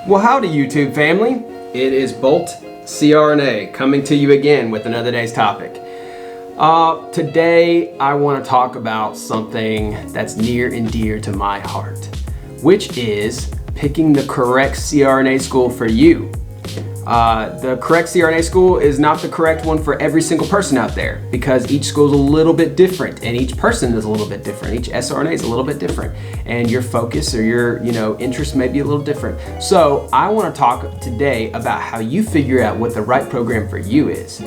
Well, howdy YouTube family. It is Bolt CRNA coming to you again with another day's topic. Today I want to talk about something that's near and dear to my heart, which is picking the correct CRNA school for you. The correct CRNA school is not the correct one for every single person out there because each school is a little bit different and each person is a little bit different. Each SRNA is a little bit different and your focus or your interest may be a little different. So I want to talk today about how you figure out what the right program for you is.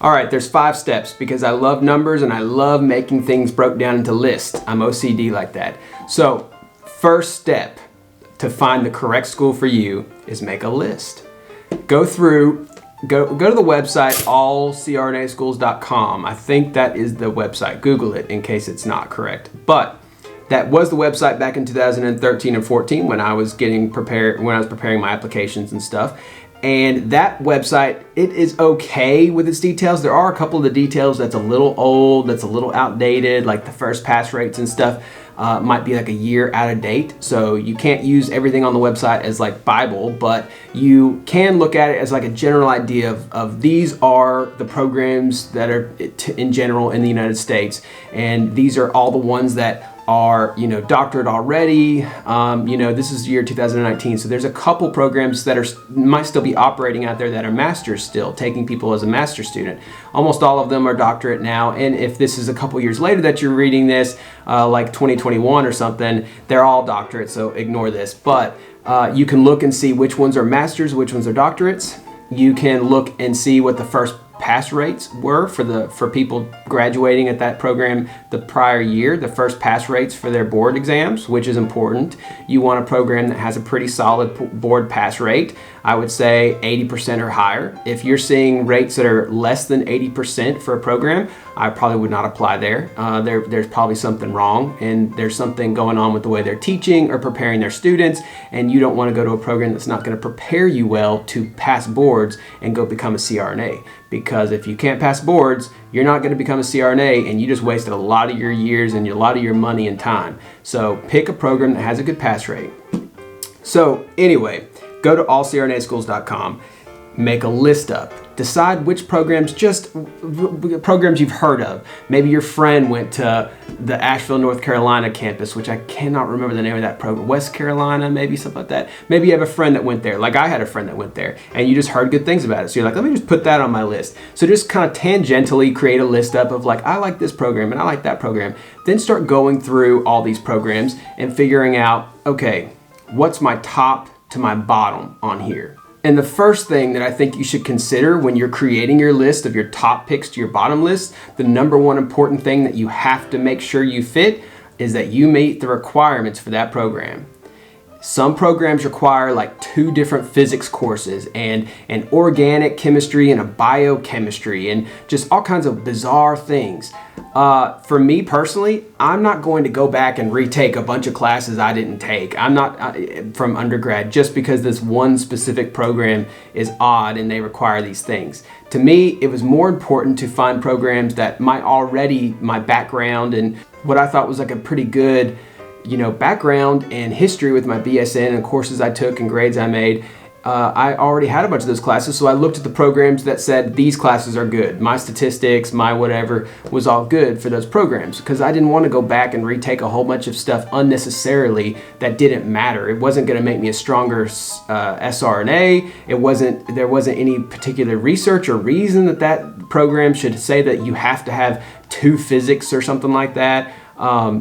All right, there's 5 steps because I love numbers and I love making things broke down into lists. I'm OCD like that. So first step to find the correct school for you is make a list. Go to the website allcrnaschools.com. I think that is the website. Google it in case it's not correct. But that was the website back in 2013 and 14 when I was preparing my applications and stuff. And that website, it is okay with its details. There are a couple of the details that's a little old, that's a little outdated, like the first pass rates and stuff might be like a year out of date. So you can't use everything on the website as like Bible, but you can look at it as like a general idea of these are the programs that are in general in the United States. And these are all the ones that are doctorate already. This is the year 2019, so there's a couple programs that might still be operating out there that are masters still, taking people as a master student. Almost all of them are doctorate now, and if this is a couple years later that you're reading this, like 2021 or something, they're all doctorate, so ignore this. But you can look and see which ones are masters, which ones are doctorates. You can look and see what the first pass rates were for people graduating at that program the prior year, the first pass rates for their board exams, which is important. You want a program that has a pretty solid board pass rate. I would say 80% or higher. If you're seeing rates that are less than 80% for a program, I probably would not apply there. There's probably something wrong and there's something going on with the way they're teaching or preparing their students, and you don't want to go to a program that's not going to prepare you well to pass boards and go become a CRNA. Because if you can't pass boards, you're not going to become a CRNA and you just wasted a lot of your years and a lot of your money and time. So pick a program that has a good pass rate. So anyway, go to allcrnaschools.com, make a list up. Decide which programs, just programs you've heard of. Maybe your friend went to the Asheville, North Carolina campus, which I cannot remember the name of that program. West Carolina, maybe something like that. Maybe you have a friend that went there, like I had a friend that went there, and you just heard good things about it. So you're like, let me just put that on my list. So just kind of tangentially create a list up of like, I like this program and I like that program. Then start going through all these programs and figuring out, okay, what's my top to my bottom on here? And the first thing that I think you should consider when you're creating your list of your top picks to your bottom list, the number one important thing that you have to make sure you fit is that you meet the requirements for that program. Some programs require like 2 different physics courses and an organic chemistry and a biochemistry and just all kinds of bizarre things. For me personally, I'm not going to go back and retake a bunch of classes I didn't take. I'm not from undergrad just because this one specific program is odd and they require these things. To me, it was more important to find programs that my background and what I thought was like a pretty good background and history with my BSN and courses I took and grades I made. I already had a bunch of those classes, so I looked at the programs that said these classes are good. My statistics, my whatever was all good for those programs because I didn't want to go back and retake a whole bunch of stuff unnecessarily that didn't matter. It wasn't going to make me a stronger SRNA. There wasn't any particular research or reason that program should say that you have to have 2 physics or something like that.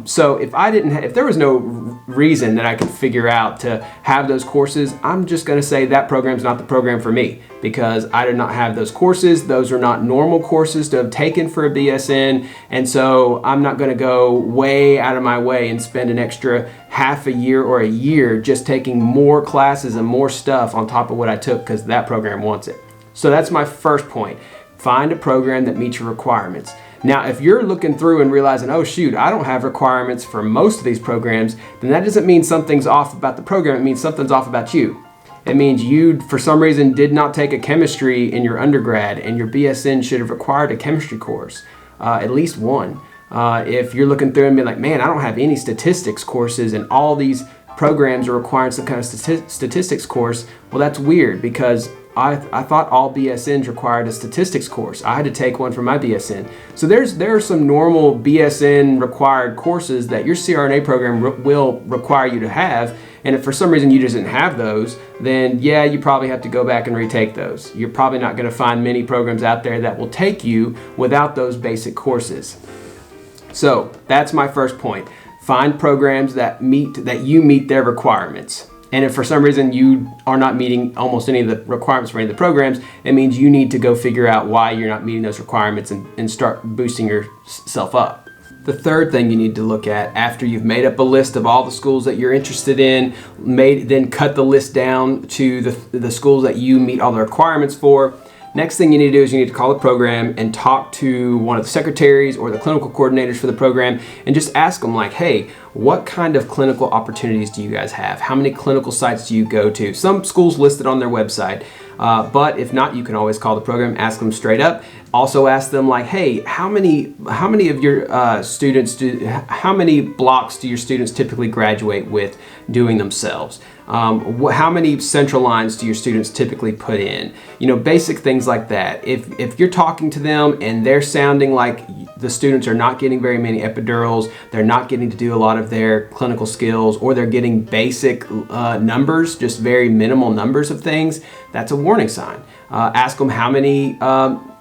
So if there was no reason that I could figure out to have those courses, I'm just going to say that program's not the program for me because I did not have those courses. Those are not normal courses to have taken for a BSN. And so I'm not going to go way out of my way and spend an extra half a year or a year just taking more classes and more stuff on top of what I took because that program wants it. So that's my first point. Find a program that meets your requirements. Now, if you're looking through and realizing, oh shoot, I don't have requirements for most of these programs, then that doesn't mean something's off about the program. It means something's off about you. It means you, for some reason, did not take a chemistry in your undergrad and your BSN should have required a chemistry course. at least one. If you're looking through and being like, man, I don't have any statistics courses and all these programs are requiring some kind of statistics course, well, that's weird because I thought all BSNs required a statistics course. I had to take one for my BSN. So there are some normal BSN required courses that your CRNA program will require you to have. And if for some reason you just didn't have those, then yeah, you probably have to go back and retake those. You're probably not going to find many programs out there that will take you without those basic courses. So that's my first point. Find programs that you meet their requirements. And if for some reason you are not meeting almost any of the requirements for any of the programs, it means you need to go figure out why you're not meeting those requirements and start boosting yourself up. The third thing you need to look at after you've made up a list of all the schools that you're interested in, then cut the list down to the schools that you meet all the requirements for. Next thing you need to do is you need to call the program and talk to one of the secretaries or the clinical coordinators for the program and just ask them like, hey, what kind of clinical opportunities do you guys have? How many clinical sites do you go to? Some schools listed on their website, but if not, you can always call the program, ask them straight up. Also ask them like, hey, how many of your students how many blocks do your students typically graduate with doing themselves? How many central lines do your students typically put in? You know, basic things like that. If you're talking to them and they're sounding like the students are not getting very many epidurals, they're not getting to do a lot of their clinical skills, or they're getting basic numbers, just very minimal numbers of things, that's a warning sign. Ask them how many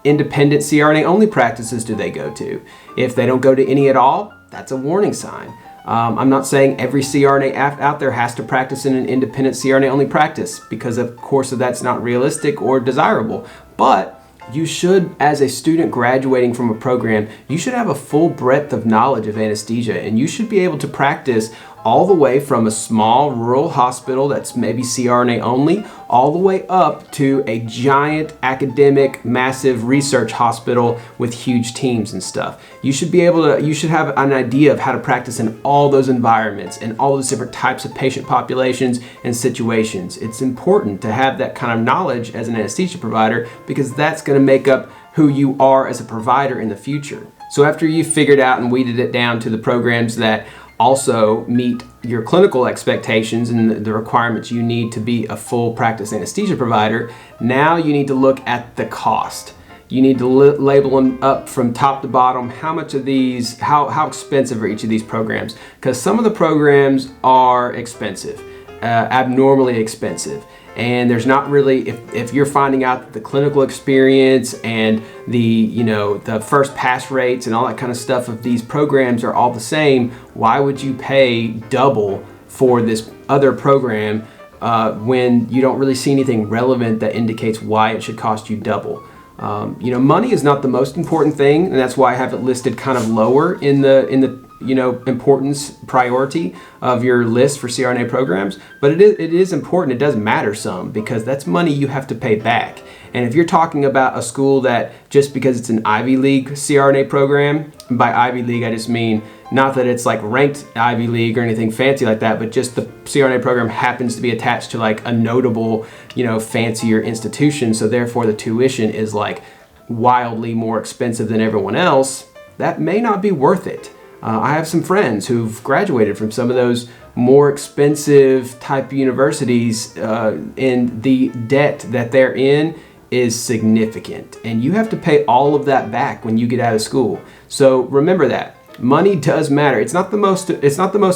independent CRNA only practices do they go to. If they don't go to any at all, that's a warning sign. I'm not saying every CRNA out there has to practice in an independent CRNA only practice, because of course that's not realistic or desirable. But you should, as a student graduating from a program, you should have a full breadth of knowledge of anesthesia, and you should be able to practice all the way from a small rural hospital that's maybe CRNA only, all the way up to a giant academic, massive research hospital with huge teams and stuff. You should have an idea of how to practice in all those environments and all those different types of patient populations and situations. It's important to have that kind of knowledge as an anesthesia provider, because that's going to make up who you are as a provider in the future. So after you've figured out and weeded it down to the programs that also meet your clinical expectations and the requirements you need to be a full practice anesthesia provider, now you need to look at the cost. You need to label them up from top to bottom. How much of these, how expensive are each of these programs? Because some of the programs are expensive, abnormally expensive. And there's not really, if you're finding out that the clinical experience and the first pass rates and all that kind of stuff of these programs are all the same, why would you pay double for this other program when you don't really see anything relevant that indicates why it should cost you double? Money is not the most important thing, and that's why I have it listed kind of lower in the importance priority of your list for CRNA programs, but it is important. It does matter some, because that's money you have to pay back. And if you're talking about a school that just because it's an Ivy League CRNA program, and by Ivy League I just mean not that it's like ranked Ivy League or anything fancy like that, but just the CRNA program happens to be attached to like a notable, fancier institution, so therefore the tuition is like wildly more expensive than everyone else, that may not be worth it. I have some friends who've graduated from some of those more expensive type universities, and the debt that they're in is significant, and you have to pay all of that back when you get out of school. So remember that. Money does matter. It's not the most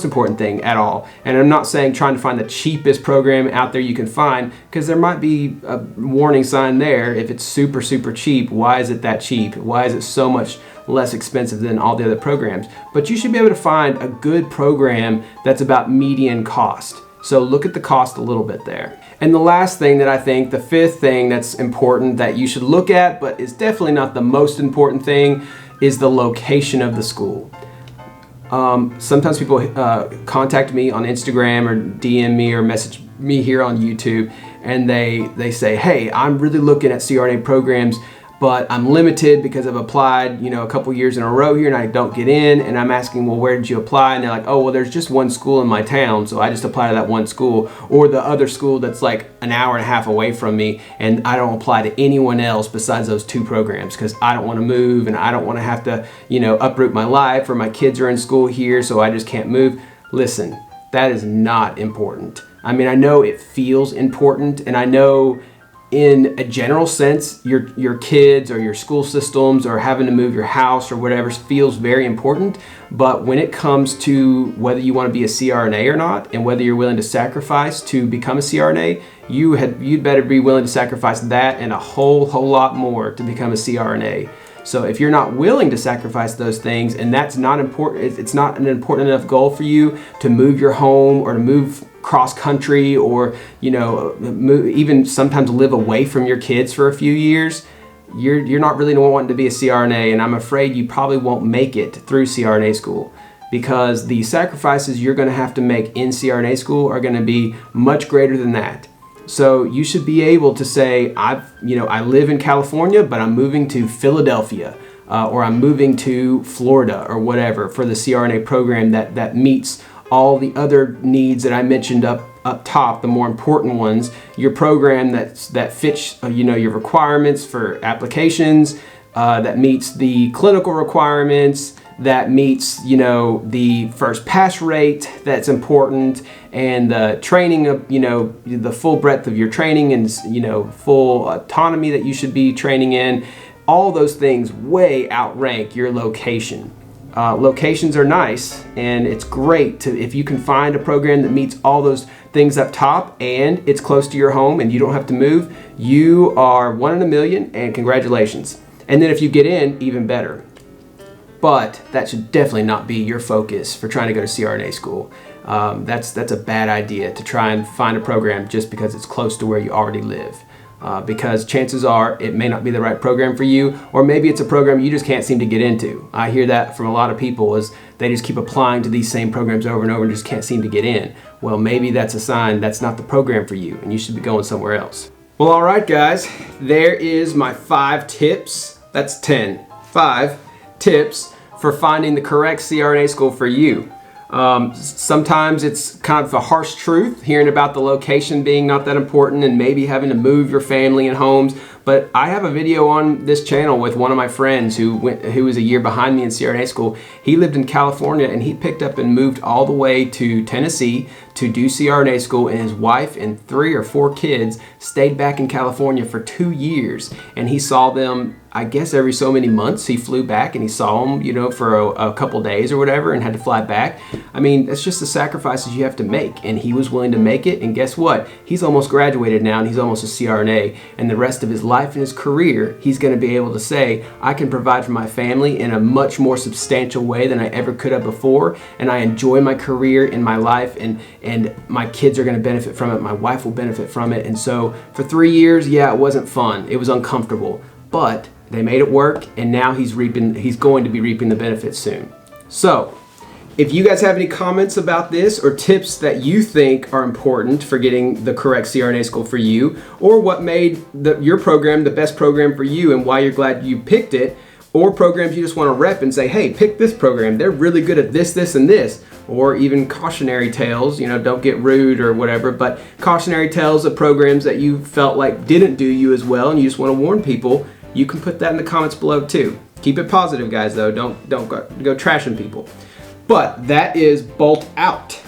important thing at all. And I'm not saying trying to find the cheapest program out there you can find, because there might be a warning sign there. If it's super, super cheap, why is it that cheap? Why is it so much less expensive than all the other programs? But you should be able to find a good program that's about median cost. So look at the cost a little bit there. And the last thing that I think, the fifth thing that's important that you should look at, but is definitely not the most important thing, is the location of the school. Sometimes people contact me on Instagram or DM me or message me here on YouTube, and they say, hey, I'm really looking at CRNA programs, but I'm limited because I've applied, a couple years in a row here and I don't get in. And I'm asking, well, where did you apply? And they're like, oh, well, there's just one school in my town, so I just apply to that one school, or the other school that's like an hour and a half away from me, and I don't apply to anyone else besides those 2 programs because I don't want to move and I don't want to have to, uproot my life, or my kids are in school here, so I just can't move. Listen, that is not important. I mean, I know it feels important, and I know in a general sense, your kids or your school systems or having to move your house or whatever feels very important. But when it comes to whether you want to be a CRNA or not, and whether you're willing to sacrifice to become a CRNA, you'd better be willing to sacrifice that and a whole lot more to become a CRNA. So if you're not willing to sacrifice those things, and that's not important, it's not an important enough goal for you to move your home or to move cross country, or move, even sometimes live away from your kids for a few years, you're not really wanting to be a CRNA, and I'm afraid you probably won't make it through CRNA school, because the sacrifices you're going to have to make in CRNA school are going to be much greater than that. So you should be able to say, I live in California, but I'm moving to Philadelphia, or I'm moving to Florida or whatever for the CRNA program that meets all the other needs that I mentioned up top, the more important ones. Your program that fits your requirements for applications, that meets the clinical requirements, that meets the first pass rate that's important, and the training of the full breadth of your training, and full autonomy that you should be training in. All those things way outrank your location. Locations are nice, and it's great if you can find a program that meets all those things up top and it's close to your home and you don't have to move. You are 1 in a million, and congratulations. And then if you get in, even better. But that should definitely not be your focus for trying to go to CRNA school. That's a bad idea to try and find a program just because it's close to where you already live. Because chances are it may not be the right program for you, or maybe it's a program you just can't seem to get into. I hear that from a lot of people, is they just keep applying to these same programs over and over and just can't seem to get in. Well, maybe that's a sign that's not the program for you and you should be going somewhere else. Well, all right, guys, there is my 5 tips. That's 10. 5 tips for finding the correct CRNA school for you. Sometimes it's kind of a harsh truth, hearing about the location being not that important and maybe having to move your family and homes. But I have a video on this channel with one of my friends who was a year behind me in CRNA school. He lived in California, and he picked up and moved all the way to Tennessee to do CRNA school, and his wife and 3 or 4 kids stayed back in California for 2 years, and he saw them, I guess, every so many months. He flew back and he saw them, for a couple days or whatever, and had to fly back. I mean, that's just the sacrifices you have to make, and he was willing to make it. And guess what? He's almost graduated now, and he's almost a CRNA, and the rest of his life and his career, he's going to be able to say, I can provide for my family in a much more substantial way than I ever could have before, and I enjoy my career in my life, and my kids are going to benefit from it. My wife will benefit from it. And so for 3 years, yeah, it wasn't fun. It was uncomfortable, but they made it work, and now he's going to be reaping the benefits soon. So if you guys have any comments about this, or tips that you think are important for getting the correct CRNA school for you, or what made your program the best program for you and why you're glad you picked it, or programs you just want to rep and say, hey, pick this program, they're really good at this, this, and this, or even cautionary tales, don't get rude or whatever, but cautionary tales of programs that you felt like didn't do you as well and you just want to warn people, you can put that in the comments below too. Keep it positive, guys, though. Don't go trashing people. But that is Bolt out.